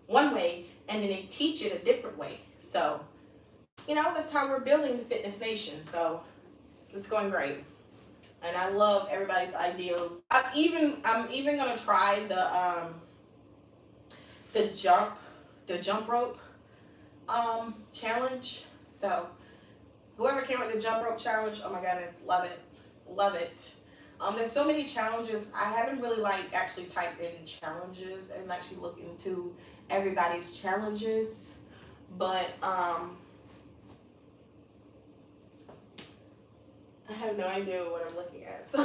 S1: one way, and then they teach it a different way. So that's how we're building the fitness nation. So it's going great, and I love everybody's ideas. I'm even gonna try the jump rope challenge. So whoever came with the jump rope challenge, oh my goodness, love it. There's so many challenges. I haven't really actually typed in challenges and actually looked into everybody's challenges, but I have no idea what I'm looking at. So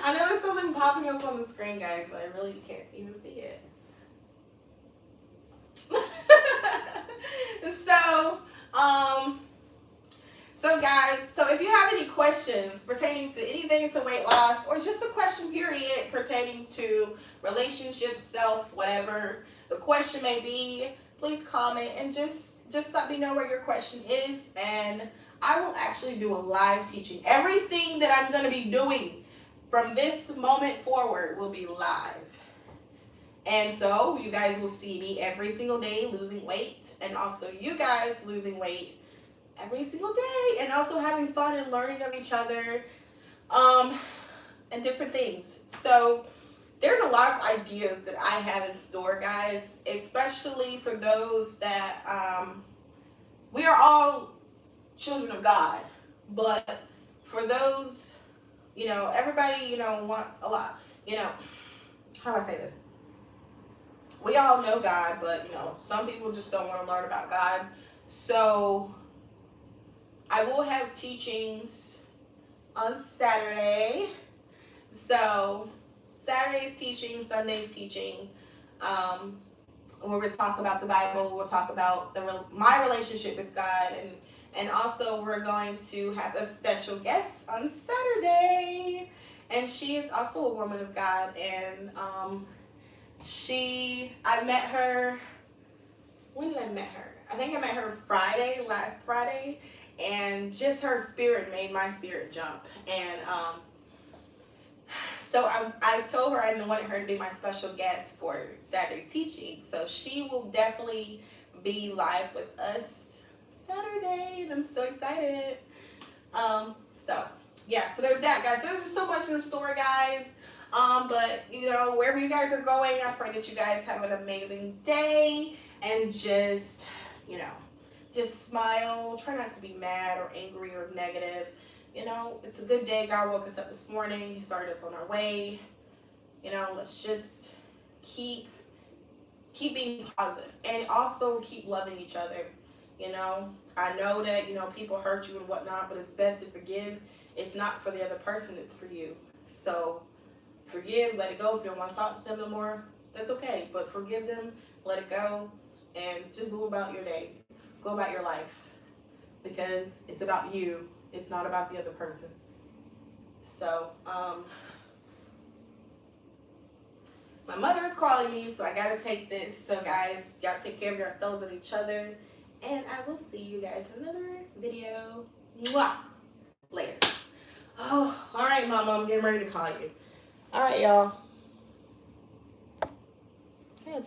S1: I know there's something popping up on the screen, guys, but I really can't even see it. So guys, so if you have any questions pertaining to anything to weight loss, or just a question period pertaining to relationships, self, whatever the question may be, please comment and just let me know where your question is, and I will actually do a live teaching. Everything that I'm going to be doing from this moment forward will be live. And so you guys will see me every single day losing weight, and also you guys losing weight every single day, and also having fun and learning of each other, and different things. So there's a lot of ideas that I have in store, guys, especially for those that we are all children of God, but for those, everybody, wants a lot, how do I say this? We all know God, but some people just don't want to learn about God. So I will have teachings on Saturday. So Saturday's teaching, Sunday's teaching. Where we'll talk about the Bible. We'll talk about my relationship with God, and also we're going to have a special guest on Saturday, and she is also a woman of God, and I met her. When did I met her? I think I met her last Friday. And just her spirit made my spirit jump. And so I told her I wanted her to be my special guest for Saturday's teaching. So she will definitely be live with us Saturday. And I'm so excited. So there's that, guys. There's just so much in the store, guys. But wherever you guys are going, I pray that you guys have an amazing day, and just smile. Try not to be mad or angry or negative. It's a good day. God woke us up this morning. He started us on our way. Let's just keep being positive, and also keep loving each other. I know that, people hurt you and whatnot, but it's best to forgive. It's not for the other person, it's for you. So forgive, let it go. If you don't want to talk to them no more, that's okay. But forgive them, let it go, and just go about your day. Go about your life, because it's about you. It's not about the other person. So, My mother is calling me, so I gotta take this. So guys, y'all take care of yourselves and each other. And I will see you guys in another video. Mwah! Later. Oh, all right, Mama, I'm getting ready to call you. All right, y'all.